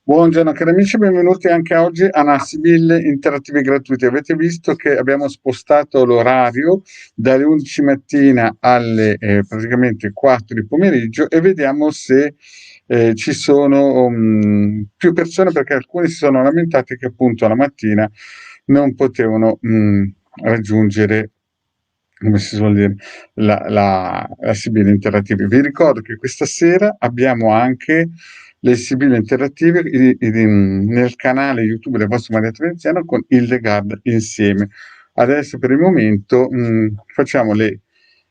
Buongiorno cari amici, benvenuti anche oggi a Nassibil Interattivi Gratuiti. Avete visto che abbiamo spostato l'orario dalle 11 mattina alle praticamente 4 di pomeriggio e vediamo se ci sono più persone, perché alcuni si sono lamentati che appunto la mattina non potevano raggiungere, come si suol dire, la Sibilla Interattivi. Vi ricordo che questa sera abbiamo anche le Sibille Interattive nel canale YouTube del vostro Marietta Veneziano con Hildegard insieme. Adesso per il momento facciamo le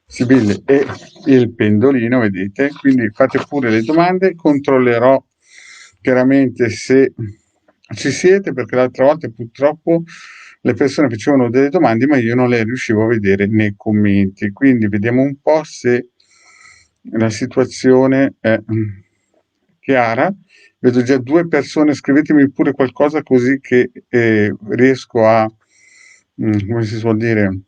Sibille e il pendolino, vedete? Quindi fate pure le domande, controllerò chiaramente se ci siete, perché l'altra volta purtroppo le persone facevano delle domande ma io non le riuscivo a vedere nei commenti, quindi vediamo un po' se la situazione è chiara. Vedo già 2 persone, scrivetemi pure qualcosa così che riesco a, come si suol dire,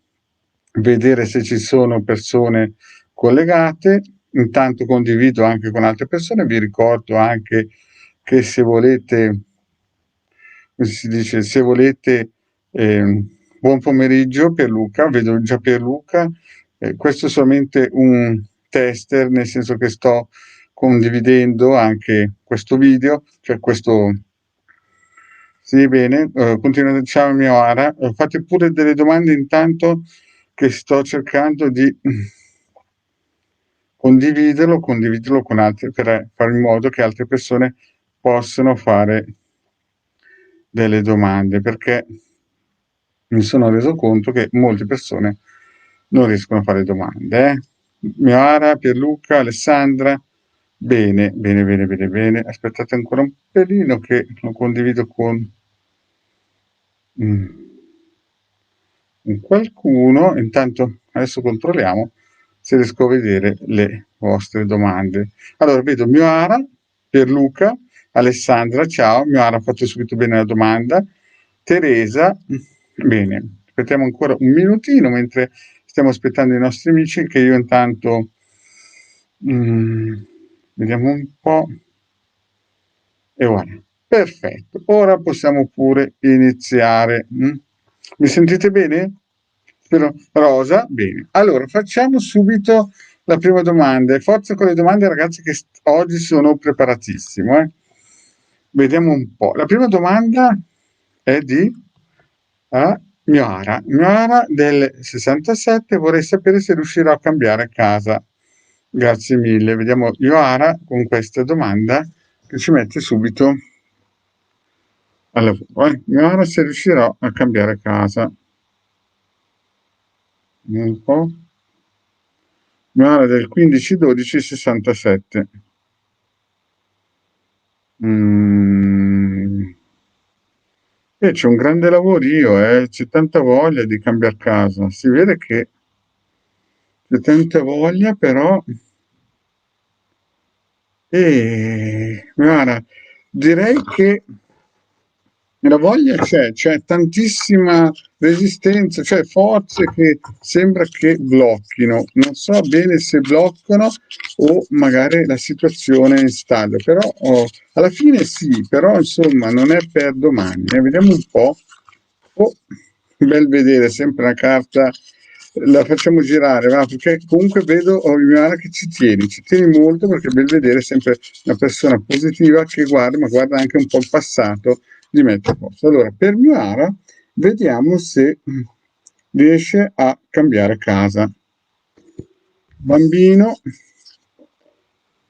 vedere se ci sono persone collegate. Intanto condivido anche con altre persone, vi ricordo anche che se volete, come si dice, se volete, buon pomeriggio Pierluca, vedo già Pierluca, questo è solamente un tester, nel senso che sto condividendo anche questo video, cioè questo. Sì, bene, continuate, ciao mio Ara, fate pure delle domande intanto che sto cercando di condividerlo con altri per fare in modo che altre persone possano fare delle domande, perché mi sono reso conto che molte persone non riescono a fare domande. Mioara, Pierluca, Alessandra, bene, bene, bene, bene, bene. Aspettate ancora un pelino che lo condivido con qualcuno. Intanto adesso controlliamo se riesco a vedere le vostre domande. Allora, vedo Mioara, Pierluca, Alessandra, ciao. Mioara ha fatto subito bene la domanda. Teresa, bene. Aspettiamo ancora un minutino mentre stiamo aspettando i nostri amici, che io intanto vediamo un po'. E voilà. Perfetto. Ora possiamo pure iniziare. Mi sentite bene? Spero. Rosa? Bene. Allora, facciamo subito la prima domanda. E forza con le domande, ragazzi, che oggi sono preparatissimo. Vediamo un po'. La prima domanda è di Mioara. Mioara del 67, vorrei sapere se riuscirò a cambiare casa. Grazie mille. Vediamo Mioara con questa domanda che ci mette subito al lavoro. Mioara se riuscirò a cambiare casa. Un po'. Mioara del 15-12-67. E c'è un grande lavorio, c'è tanta voglia di cambiare casa. Si vede che c'è tanta voglia, però. Guarda, direi che la voglia c'è tantissima resistenza, cioè forze che sembra che blocchino. Non so bene se bloccano o magari la situazione è instabile, però alla fine sì, però insomma non è per domani. Vediamo un po'. Oh, bel vedere, sempre una carta, la facciamo girare, va? Perché comunque vedo Mioara che ci tieni molto, perché è bel vedere sempre una persona positiva che guarda, ma guarda anche un po' il passato di mettere a posto. Allora, per Mioara vediamo se riesce a cambiare casa. Bambino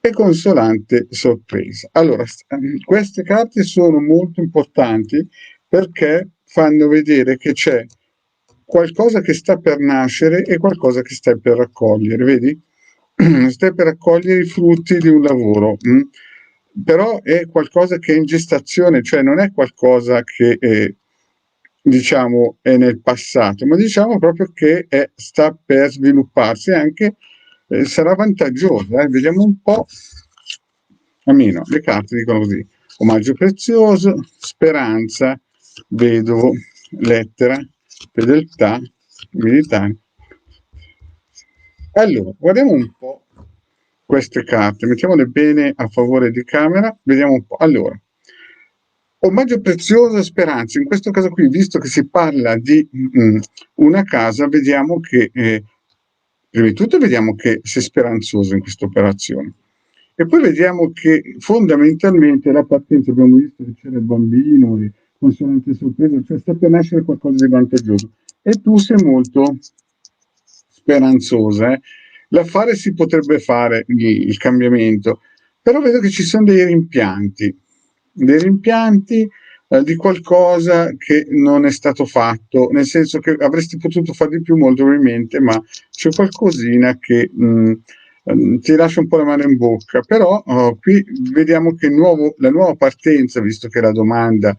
e consolante sorpresa. Allora, queste carte sono molto importanti perché fanno vedere che c'è qualcosa che sta per nascere e qualcosa che stai per raccogliere, vedi? Stai per raccogliere i frutti di un lavoro, però è qualcosa che è in gestazione, cioè non è qualcosa che diciamo è nel passato, ma diciamo proprio che sta per svilupparsi, anche sarà vantaggioso. Vediamo un po'. Almeno le carte dicono così: omaggio prezioso, speranza, vedovo, lettera, fedeltà, militare. Allora, guardiamo un po' queste carte, mettiamole bene a favore di camera, vediamo un po'. Allora, Omaggio prezioso, speranza. In questo caso qui, visto che si parla di una casa, vediamo che, prima di tutto, vediamo che sei speranzoso in questa operazione. E poi vediamo che fondamentalmente la partenza, abbiamo visto che c'era il bambino, e consonante sorpresa, cioè sta per nascere qualcosa di vantaggioso. E tu sei molto speranzosa. L'affare si potrebbe fare, il cambiamento, però vedo che ci sono dei rimpianti di qualcosa che non è stato fatto, nel senso che avresti potuto fare di più molto probabilmente, ma c'è qualcosina che ti lascia un po' la mano in bocca, però qui vediamo che la nuova partenza, visto che la domanda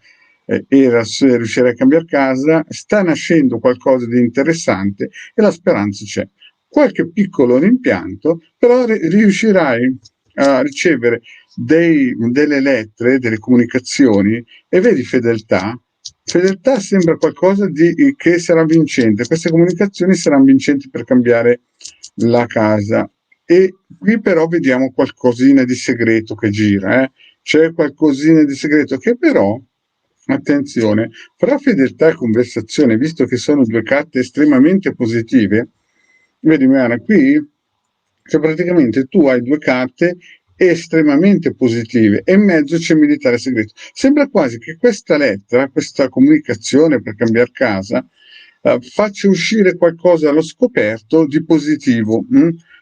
era se riuscire a cambiare casa, sta nascendo qualcosa di interessante e la speranza c'è. Qualche piccolo rimpianto, però riuscirai a ricevere delle lettere, delle comunicazioni e vedi fedeltà. Fedeltà sembra qualcosa che sarà vincente. Queste comunicazioni saranno vincenti per cambiare la casa. E qui però vediamo qualcosina di segreto che gira. C'è qualcosina di segreto che però, attenzione, fra fedeltà e conversazione, visto che sono due carte estremamente positive, vedi Mariana, qui cioè praticamente tu hai due carte estremamente positive e in mezzo c'è il militare segreto. Sembra quasi che questa lettera, questa comunicazione per cambiare casa, faccia uscire qualcosa allo scoperto di positivo,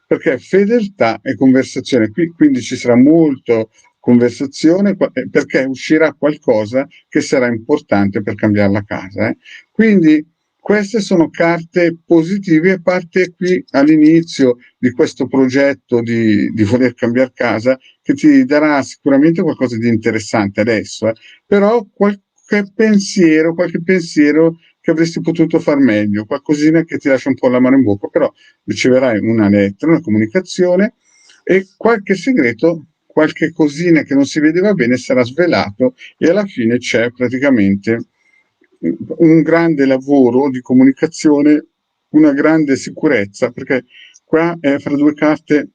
perché fedeltà e conversazione, qui quindi ci sarà molto conversazione perché uscirà qualcosa che sarà importante per cambiare la casa. Quindi queste sono carte positive, a parte qui all'inizio di questo progetto di voler cambiare casa, che ti darà sicuramente qualcosa di interessante adesso, però qualche pensiero che avresti potuto far meglio, qualcosina che ti lascia un po' la mano in bocca, però riceverai una lettera, una comunicazione e qualche segreto, qualche cosina che non si vedeva bene sarà svelato e alla fine c'è praticamente un grande lavoro di comunicazione, una grande sicurezza, perché qua è fra due carte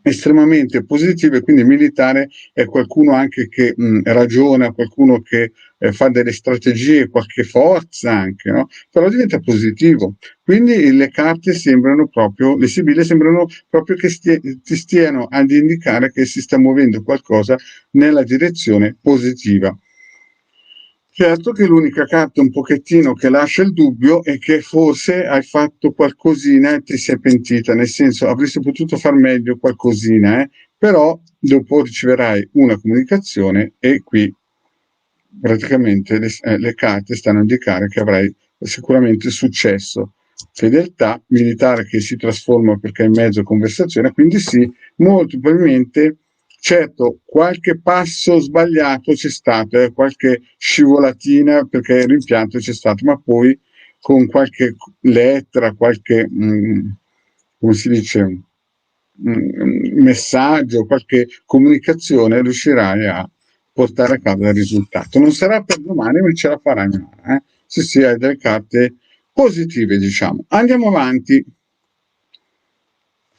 estremamente positive, quindi militare è qualcuno anche che ragiona, qualcuno che fa delle strategie, qualche forza anche, no? Però diventa positivo. Quindi le carte sembrano proprio, le sibille sembrano proprio che ti stiano ad indicare che si sta muovendo qualcosa nella direzione positiva. Certo che l'unica carta un pochettino che lascia il dubbio è che forse hai fatto qualcosina e ti sei pentita, nel senso avresti potuto far meglio qualcosina, però dopo riceverai una comunicazione e qui praticamente le carte stanno a indicare che avrai sicuramente successo. Fedeltà militare che si trasforma perché è in mezzo a conversazione, quindi sì, molto probabilmente. Certo, qualche passo sbagliato c'è stato, qualche scivolatina perché il rimpianto c'è stato, ma poi con qualche lettera, qualche, come si dice, messaggio, qualche comunicazione riuscirai a portare a casa il risultato. Non sarà per domani, ma ce la farai. Se si hai delle carte positive, diciamo. Andiamo avanti.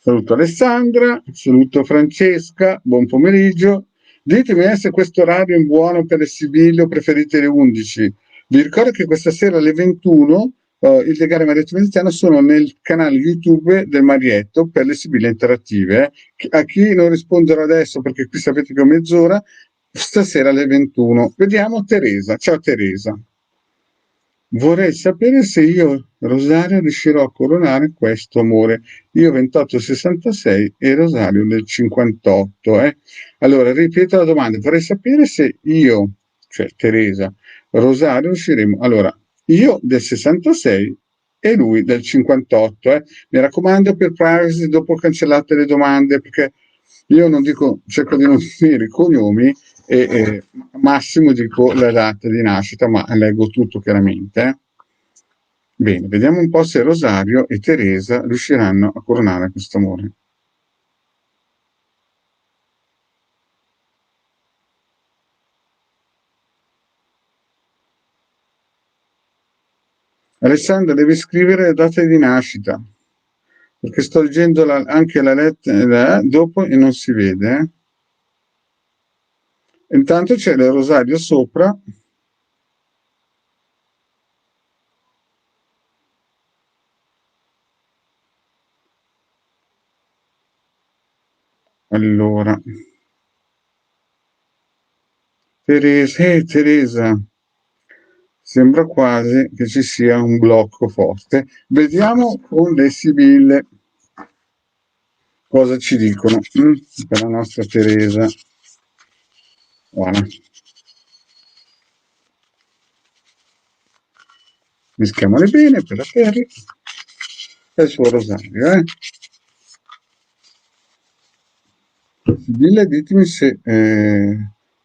Saluto Alessandra, saluto Francesca, buon pomeriggio. Ditemi se questo orario è buono per le sibille o preferite le 11. Vi ricordo che questa sera alle 21 il Legare Marietto Veneziano sono nel canale YouTube del Marietto per le sibille interattive. A chi non risponderò adesso perché qui sapete che ho mezz'ora, stasera alle 21. Vediamo Teresa. Ciao Teresa. Vorrei sapere se io, Rosario, riuscirò a coronare questo amore. Io 28,66 e Rosario del 58. Allora, ripeto la domanda. Vorrei sapere se io, cioè Teresa, Rosario, riusciremo. Allora, io del 66 e lui del 58. Mi raccomando, per privacy, dopo cancellate le domande, perché io non dico, cerco di non dire i cognomi e massimo dico la data di nascita, ma leggo tutto chiaramente. Bene, vediamo un po' se Rosario e Teresa riusciranno a coronare questo amore. Alessandra, devi scrivere la data di nascita, perché sto leggendo anche la lettera dopo e non si vede. Intanto c'è il rosario sopra. Allora, Teresa, sembra quasi che ci sia un blocco forte. Vediamo con le sibille cosa ci dicono per la nostra Teresa. Guarda, mischiamole bene per la Terry e il suo rosario. Sibille, ditemi se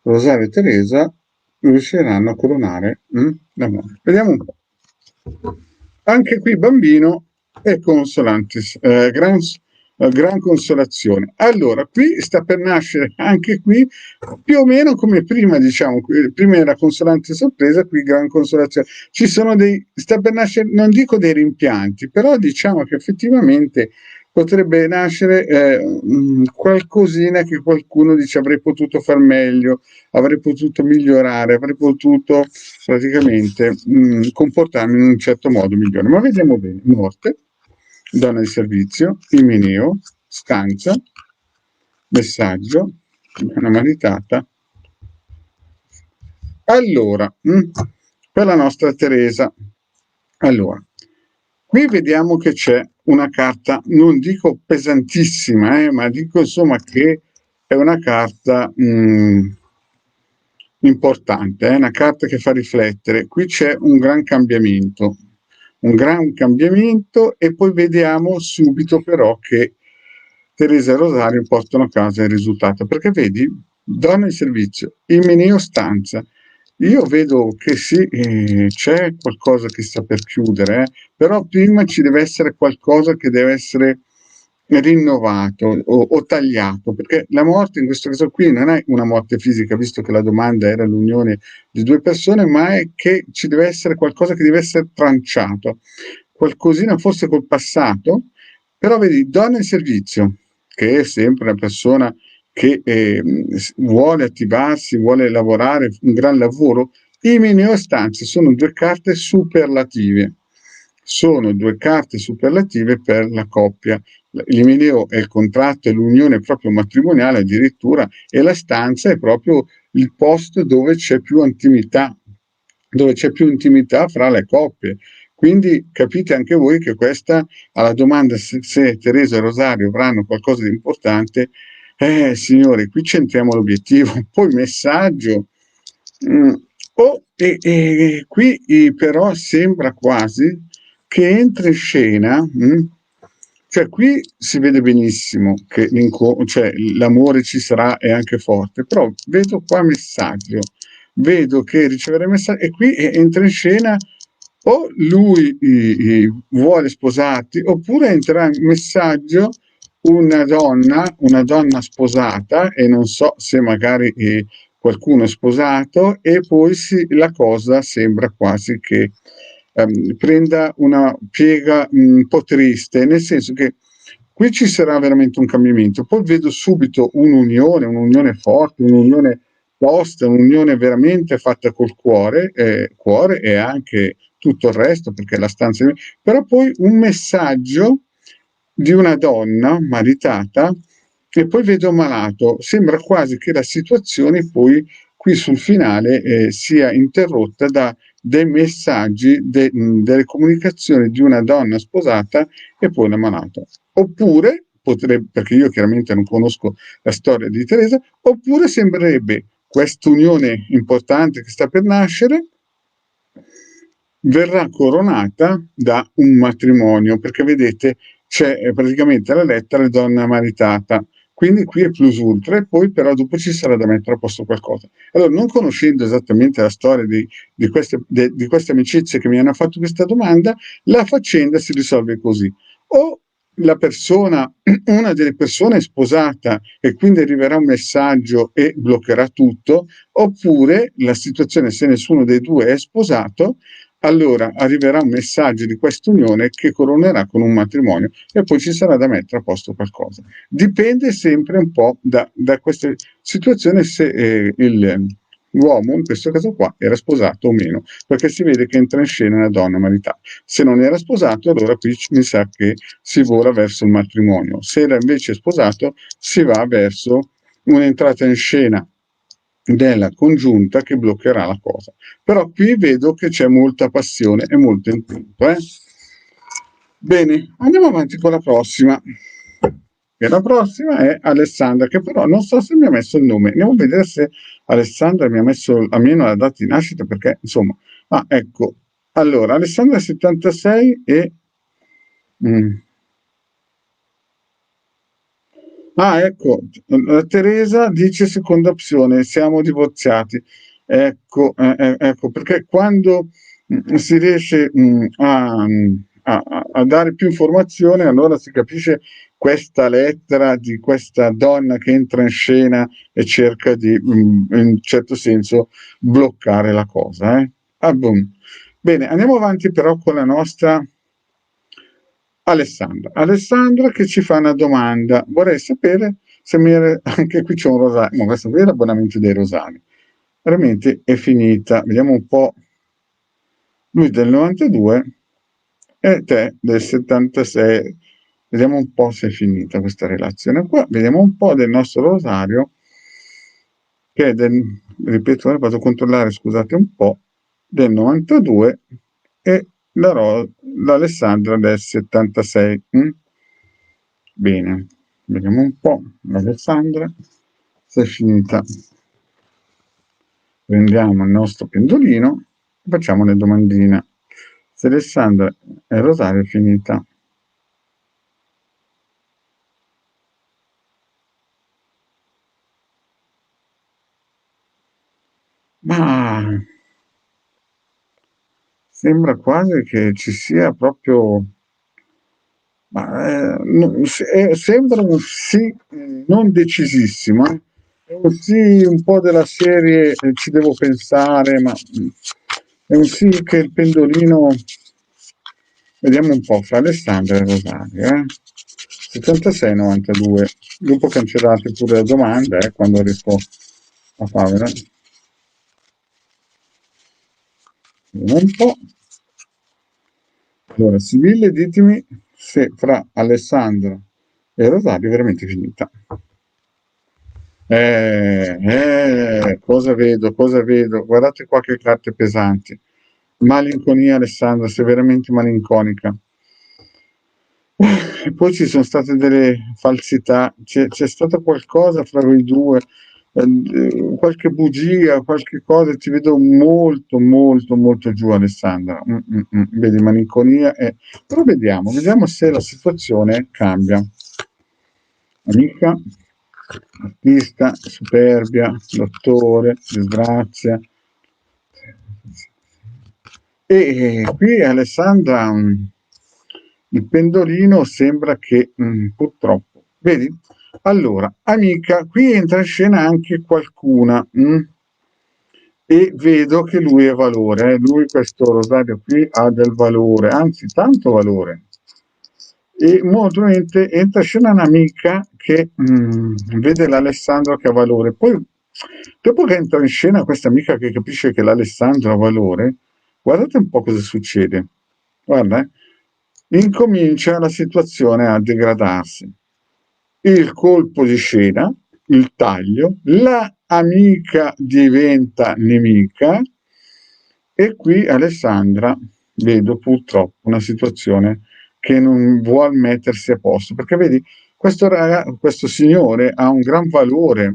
Rosario e Teresa riusciranno a coronare l'amore. Vediamo un po'. Anche qui bambino e consolantis, gran consolazione. Allora, qui sta per nascere anche qui più o meno come prima, diciamo, prima era consolante sorpresa, qui gran consolazione. Ci sono sta per nascere, non dico dei rimpianti, però diciamo che effettivamente potrebbe nascere qualcosina che qualcuno dice avrei potuto far meglio, avrei potuto migliorare, avrei potuto praticamente comportarmi in un certo modo migliore. Ma vediamo bene. Morte, donna di servizio, Imeneo, stanza, messaggio, una maritata. Allora, per la nostra Teresa. Allora, qui vediamo che c'è una carta, non dico pesantissima, ma dico insomma che è una carta importante, è una carta che fa riflettere. Qui c'è un gran cambiamento e poi vediamo subito però che Teresa e Rosario portano a casa il risultato, perché vedi, donna in servizio, Imeneo stanza. Io vedo che sì, c'è qualcosa che sta per chiudere, però prima ci deve essere qualcosa che deve essere rinnovato o tagliato, perché la morte in questo caso qui non è una morte fisica, visto che la domanda era l'unione di due persone, ma è che ci deve essere qualcosa che deve essere tranciato, qualcosina forse col passato, però vedi, donna in servizio, che è sempre una persona che vuole attivarsi, vuole lavorare, un gran lavoro, i neostanze sono due carte superlative. Sono due carte superlative per la coppia. L'Imeneo è il contratto, è l'unione proprio matrimoniale addirittura, e la stanza è proprio il posto dove c'è più intimità, fra le coppie. Quindi capite anche voi che questa, alla domanda se Teresa e Rosario avranno qualcosa di importante, signori, qui centriamo l'obiettivo. Poi messaggio. Qui però sembra quasi che entra in scena, cioè qui si vede benissimo che cioè, l'amore ci sarà e anche forte, però vedo qua messaggio, vedo che ricevere messaggio e qui entra in scena o lui vuole sposarti oppure entra in messaggio una donna sposata e non so se magari qualcuno sposato e poi la cosa sembra quasi che prenda una piega un po' triste, nel senso che qui ci sarà veramente un cambiamento. Poi vedo subito un'unione forte, un'unione tosta, un'unione veramente fatta col cuore e anche tutto il resto, perché la stanza... Però poi un messaggio di una donna maritata e poi vedo malato. Sembra quasi che la situazione poi qui sul finale sia interrotta da dei messaggi, delle comunicazioni di una donna sposata e poi una malata. Oppure, potrebbe, perché io chiaramente non conosco la storia di Teresa, oppure sembrerebbe questa unione importante che sta per nascere verrà coronata da un matrimonio, perché vedete c'è praticamente la lettera donna maritata, quindi qui è plus ultra e poi però dopo ci sarà da mettere a posto qualcosa. Allora, non conoscendo esattamente la storia di queste amicizie che mi hanno fatto questa domanda, la faccenda si risolve così. O la persona, una delle persone è sposata e quindi arriverà un messaggio e bloccherà tutto, oppure la situazione, se nessuno dei due è sposato, allora arriverà un messaggio di questa unione che coronerà con un matrimonio e poi ci sarà da mettere a posto qualcosa. Dipende sempre un po' da questa situazione se l'uomo, in questo caso qua, era sposato o meno, perché si vede che entra in scena una donna maritale. Se non era sposato, allora qui mi sa che si vola verso il matrimonio. Se era invece sposato, si va verso un'entrata in scena della congiunta che bloccherà la cosa. Però qui vedo che c'è molta passione e molto intento. Bene, andiamo avanti con la prossima. E la prossima è Alessandra, che però non so se mi ha messo il nome. Andiamo a vedere se Alessandra mi ha messo almeno la data di nascita, perché insomma, ecco, allora, Alessandra 76 e mm, ecco, Teresa dice seconda opzione, siamo divorziati. Ecco, ecco, perché quando si riesce a dare più informazione, allora si capisce questa lettera di questa donna che entra in scena e cerca di, in un certo senso, bloccare la cosa. Boom. Bene, andiamo avanti però con la nostra Alessandra. Alessandra che ci fa una domanda. Vorrei sapere se anche qui c'è un rosario, ma questo qui è l'abbonamento dei rosari. Veramente è finita. Vediamo un po'. Lui del 92 e te del 76. Vediamo un po' se è finita questa relazione qua. Vediamo un po' del nostro rosario, che è del, ripeto, vado a controllare, scusate un po', del 92 e l'Alessandra del 76. Bene, vediamo un po'. L'Alessandra se è finita. Prendiamo il nostro pendolino e facciamo le domandine. Se Alessandra e Rosario è finita. Ma sembra quasi che ci sia proprio. Sembra un sì non decisissimo, è un sì un po' della serie ci devo pensare, ma è un sì che il pendolino, vediamo un po', fra Alessandra e Rosario, 76-92, dopo cancellate pure la domanda, quando riesco a farvela, vediamo un po'. Allora, Sibille, ditemi se fra Alessandro e Rosario è veramente finita. Cosa vedo, cosa vedo? Guardate qua che carte pesanti. Malinconia, Alessandra, sei veramente malinconica. E poi ci sono state delle falsità, c'è stato qualcosa fra voi due, qualche bugia, qualche cosa, ti vedo molto, molto, molto giù, Alessandra. Vedi, malinconia, però vediamo se la situazione cambia. Amica, artista, superbia, dottore, disgrazia. E qui Alessandra, il pendolino sembra che purtroppo, vedi? Allora, amica, qui entra in scena anche qualcuna e vedo che lui è valore, lui questo Rosario qui ha del valore, anzi tanto valore. E molto probabilmente entra in scena un'amica che vede l'Alessandro che ha valore. Poi, dopo che entra in scena questa amica che capisce che l'Alessandro ha valore, guardate un po' cosa succede. Guarda, incomincia la situazione a degradarsi. Il colpo di scena, il taglio, la amica diventa nemica e qui Alessandra vedo purtroppo una situazione che non vuol mettersi a posto, perché vedi, questo signore ha un gran valore,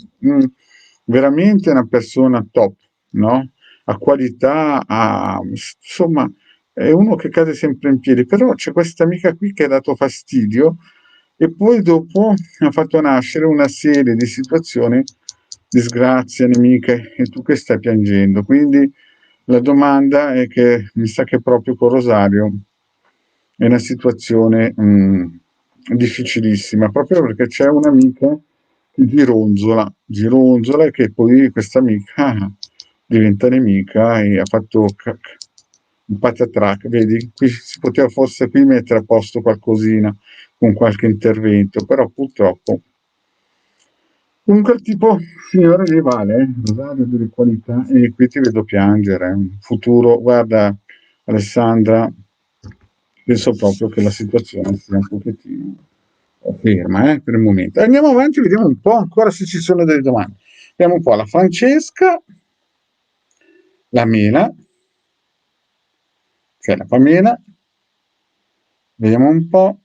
veramente una persona top, no? Ha qualità, insomma, è uno che cade sempre in piedi, però c'è questa amica qui che ha dato fastidio e poi dopo ha fatto nascere una serie di situazioni, disgrazie, nemiche, e tu che stai piangendo. Quindi la domanda è che mi sa che proprio con Rosario è una situazione difficilissima, proprio perché c'è un'amica che gironzola e che poi questa amica diventa nemica e ha fatto un patatrac, vedi, qui si poteva forse qui mettere a posto qualcosina con qualche intervento, però purtroppo comunque il tipo signore lì vale, rosario delle qualità, e qui ti vedo piangere, un futuro, guarda Alessandra, penso proprio che la situazione sia un pochettino ferma, per il momento. Andiamo avanti, vediamo un po' ancora se ci sono delle domande. Vediamo un po' la Francesca, la Mela, che è la Pamela, vediamo un po'.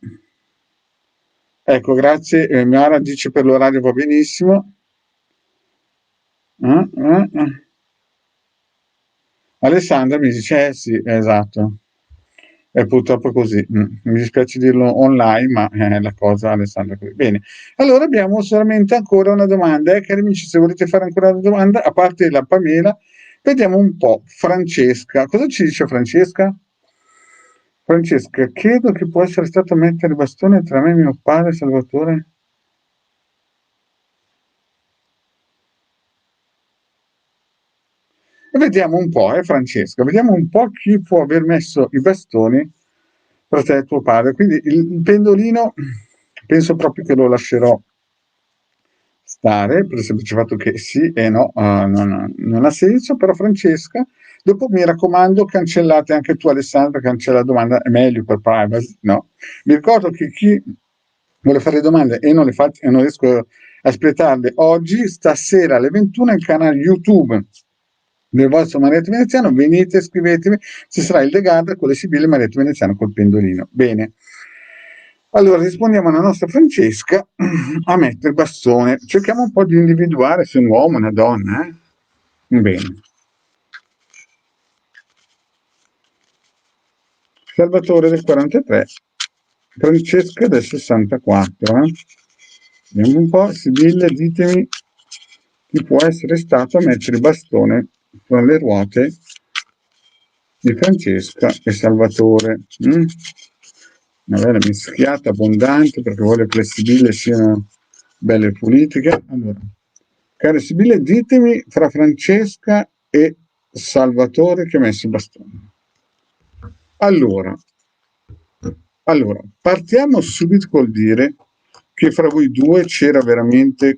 Ecco, grazie, Mara dice per l'orario va benissimo. Ah, ah, ah. Alessandra mi dice, sì, esatto, è purtroppo così. Mi dispiace dirlo online, ma è la cosa, Alessandra, è così. Bene, allora abbiamo solamente ancora una domanda, cari amici, se volete fare ancora una domanda, a parte la Pamela, vediamo un po'. Francesca, cosa ci dice Francesca? Francesca, credo che può essere stato mettere il bastone tra me e mio padre, Salvatore. Vediamo un po', Francesca, vediamo un po' chi può aver messo i bastoni tra te e tuo padre. Quindi il pendolino penso proprio che lo lascerò stare, per il semplice fatto che sì e no, non ha senso, però Francesca, dopo mi raccomando cancellate anche tu Alessandra, cancella la domanda, è meglio per privacy, no? Mi ricordo che chi vuole fare domande e non le faccio e non riesco a espletarle oggi, stasera alle 21 il canale YouTube del vostro Marietto Veneziano, venite, scrivetemi, ci sarà il The Garda con le Sibille Marietto Veneziano col pendolino. Bene. Allora rispondiamo alla nostra Francesca a mettere il bastone. Cerchiamo un po' di individuare se è un uomo o una donna. Bene. Salvatore del 43, Francesca del 64. Vediamo un po', Sibille, ditemi chi può essere stato a mettere il bastone tra le ruote di Francesca e Salvatore. Una bella mischiata abbondante perché voglio che le Sibille siano belle pulite. Allora, care Sibille, ditemi fra Francesca e Salvatore che ha messo il bastone. Allora, partiamo subito col dire che fra voi due c'era veramente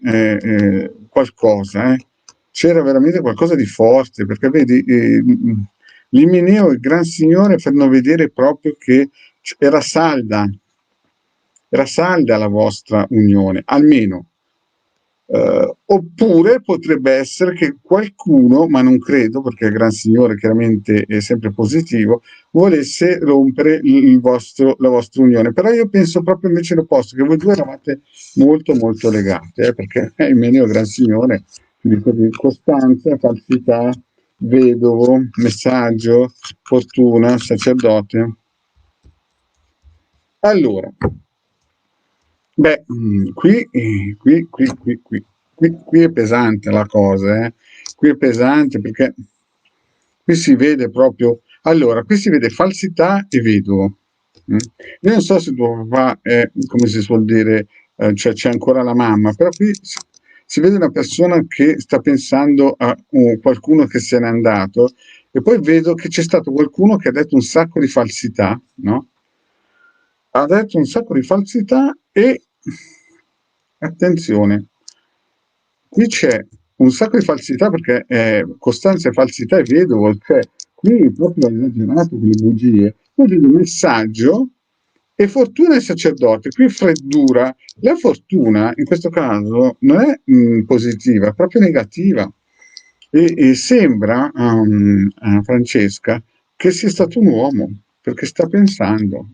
qualcosa, c'era veramente qualcosa di forte, perché vedi, l'Imeneo e il Gran Signore fanno vedere proprio che era salda la vostra unione, almeno. Oppure potrebbe essere che qualcuno, ma non credo perché il Gran Signore chiaramente è sempre positivo, volesse rompere la vostra unione. Però io penso proprio invece l'opposto, che voi due eravate molto molto legati, perché il mio Gran Signore, ti dico di costanza, falsità, vedovo, messaggio, fortuna, sacerdote. Allora, beh, qui è pesante la cosa, qui è pesante perché qui si vede proprio, allora, qui si vede falsità e vedovo. Io non so se tuo papà è, come si suol dire, cioè c'è ancora la mamma, però qui si vede una persona che sta pensando a qualcuno che se n'è andato e poi vedo che c'è stato qualcuno che ha detto un sacco di falsità, no? Ha detto un sacco di falsità e attenzione, qui c'è un sacco di falsità perché Costanza è falsità e vedovo, cioè qui proprio ha esagerato con le bugie. Poi vedo messaggio e fortuna e sacerdote, qui freddura. La fortuna in questo caso non è positiva, è proprio negativa. E sembra a Francesca che sia stato un uomo, perché sta pensando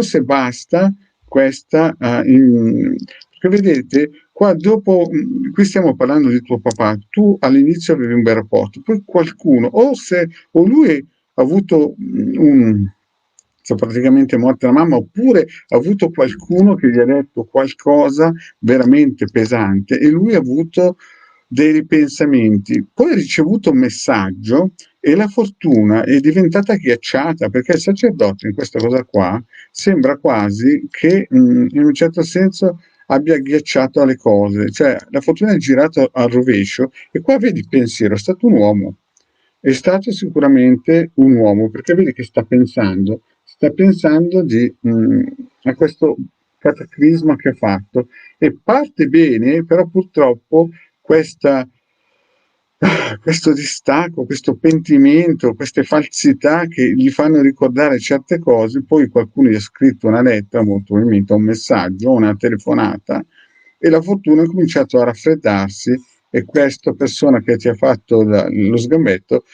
se basta questa perché vedete qua dopo qui stiamo parlando di tuo papà, tu all'inizio avevi un bel rapporto, poi qualcuno o lui ha avuto cioè praticamente morta la mamma, oppure ha avuto qualcuno che gli ha detto qualcosa veramente pesante e lui ha avuto dei ripensamenti, poi ha ricevuto un messaggio e la fortuna è diventata ghiacciata perché il sacerdote in questa cosa qua sembra quasi che in un certo senso abbia ghiacciato le cose, cioè la fortuna è girata al rovescio e qua vedi il pensiero, è stato un uomo è stato sicuramente un uomo, perché vedi che sta pensando a questo cataclisma che ha fatto e parte bene, però purtroppo questa, questo distacco, questo pentimento, queste falsità che gli fanno ricordare certe cose, poi qualcuno gli ha scritto una lettera, molto probabilmente un messaggio, una telefonata, e la fortuna ha cominciato a raffreddarsi e questa persona che ti ha fatto lo sgambetto,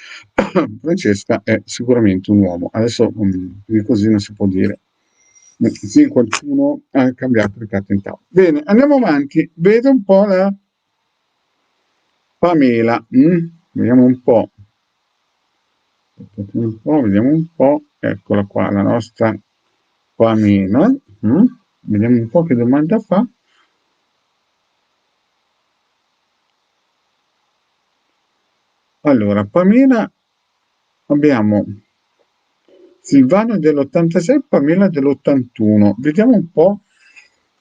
Francesca, è sicuramente un uomo. Adesso più di così non si può dire. Sì, qualcuno ha cambiato le carte in tavola. Bene, andiamo avanti. Vedo un po' la Pamela. Vediamo un po'. Vediamo un po'. Eccola qua, la nostra Pamela. Vediamo un po' che domanda fa. Allora, Pamela, abbiamo Silvano dell'86, Pamela dell'81. Vediamo un po'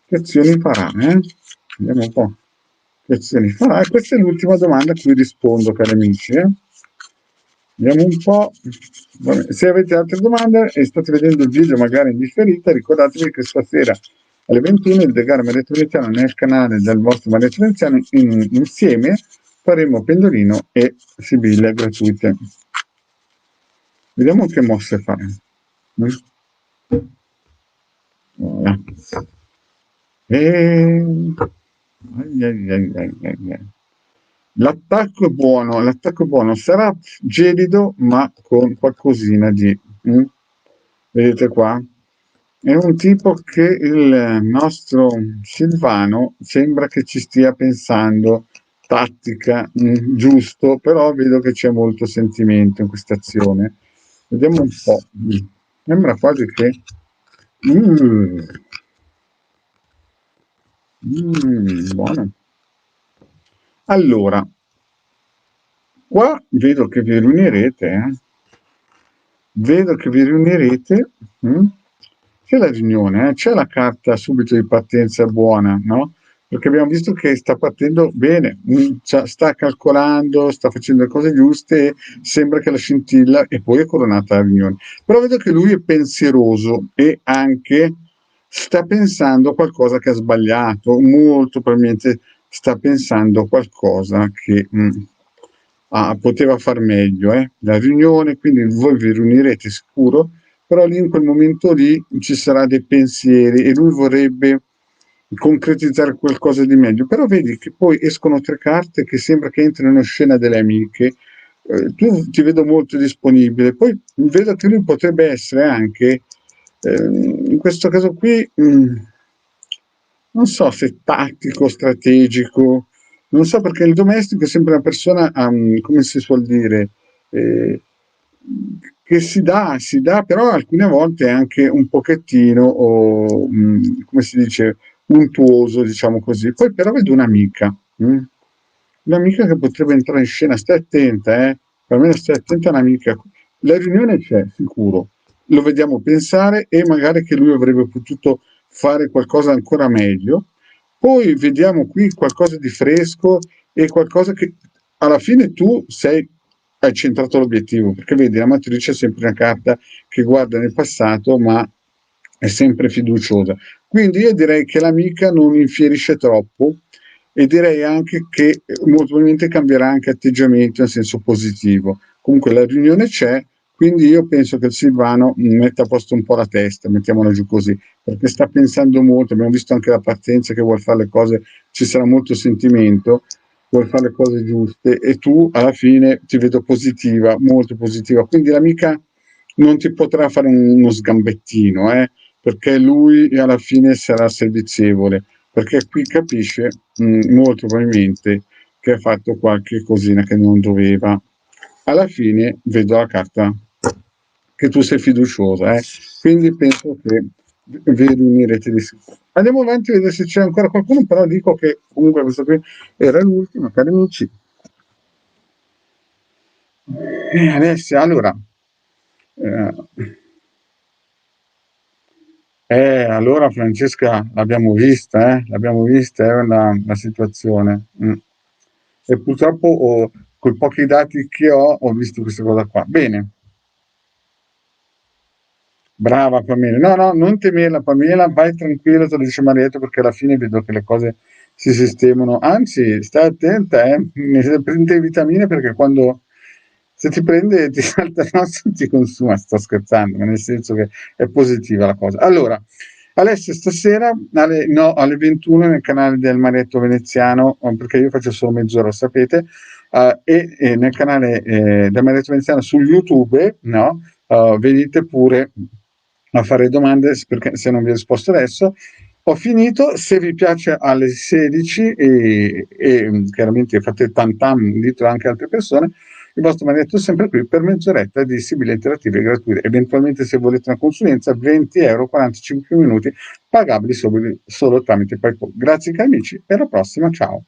che azioni farà, Vediamo un po' che azioni farà. E questa è l'ultima domanda a cui rispondo, cari amici, Vediamo un po'. Vabbè, se avete altre domande e state vedendo il video magari in differita, ricordatevi che stasera alle 21 il The Gar Maria Veneziano nel canale del vostro Maria Veneziano insieme faremo pendolino e sibille gratuite. Vediamo che mosse fare. Voilà. E... l'attacco è buono, sarà gelido ma con qualcosina di... Vedete qua? È un tipo che il nostro Silvano sembra che ci stia pensando, tattica, giusto, però vedo che c'è molto sentimento in questa azione. Vediamo un po'. Sembra quasi che... buono. Allora, qua vedo che vi riunirete, Vedo che vi riunirete. C'è la riunione, c'è la carta subito di partenza buona, no? Perché abbiamo visto che sta partendo bene, sta calcolando, sta facendo le cose giuste, sembra che la scintilla e poi è coronata la riunione. Però vedo che lui è pensieroso e anche sta pensando a qualcosa che ha sbagliato, molto probabilmente sta pensando qualcosa che poteva far meglio, la riunione, quindi voi vi riunirete sicuro, però lì in quel momento lì ci sarà dei pensieri e lui vorrebbe concretizzare qualcosa di meglio, però vedi che poi escono tre carte che sembra che entrino in scena delle amiche, tu ti vedo molto disponibile, poi vedo che lui potrebbe essere anche, in questo caso qui, non so se tattico, strategico, non so perché il domestico è sempre una persona, come si suol dire, eh, che si dà, però alcune volte è anche un pochettino, come si dice, untuoso, diciamo così. Poi però vedo un'amica che potrebbe entrare in scena, stai attenta, almeno stai attenta a un'amica. La riunione c'è, sicuro, lo vediamo pensare e magari che lui avrebbe potuto fare qualcosa ancora meglio. Poi vediamo qui qualcosa di fresco e qualcosa che alla fine hai centrato l'obiettivo, perché vedi, la matrice è sempre una carta che guarda nel passato, ma è sempre fiduciosa. Quindi io direi che l'amica non infierisce troppo e direi anche che molto probabilmente cambierà anche atteggiamento in senso positivo. Comunque la riunione c'è, quindi io penso che il Silvano metta a posto un po' la testa, mettiamola giù così, perché sta pensando molto, abbiamo visto anche la partenza che vuol fare le cose, ci sarà molto sentimento, vuoi fare le cose giuste e tu alla fine ti vedo positiva, molto positiva. Quindi l'amica non ti potrà fare uno sgambettino, perché lui alla fine sarà servizievole, perché qui capisce molto probabilmente che ha fatto qualche cosina che non doveva. Alla fine vedo la carta che tu sei fiduciosa, quindi penso che vi riunirete di sicuro. Andiamo avanti a vedere se c'è ancora qualcuno, però dico che comunque questo qui era l'ultimo, cari amici. Alessia, allora, eh, allora Francesca l'abbiamo vista, è la situazione. E purtroppo con i pochi dati che ho visto questa cosa qua. Bene. Brava Pamela. No, no, non temerla Pamela, vai tranquilla, te lo dice Marietto, perché alla fine vedo che le cose si sistemano. Anzi, stai attenta, prendi vitamine perché quando se ti prende ti salta il naso ti consuma, sto scherzando, ma nel senso che è positiva la cosa. Allora, Alessia, stasera no, alle 21 nel canale del Marietto Veneziano, perché io faccio solo mezz'ora, sapete, e nel canale del Marietto Veneziano su YouTube, no? Venite pure a fare domande perché se non vi ho risposto adesso. Ho finito, se vi piace alle 16 e chiaramente fate tam tam, dite anche altre persone, il vostro maledetto è sempre qui per mezz'oretta di sibille interattive gratuite. Eventualmente se volete una consulenza, 20 euro, 45 minuti, pagabili solo tramite PayPal. Grazie cari amici e alla prossima, ciao.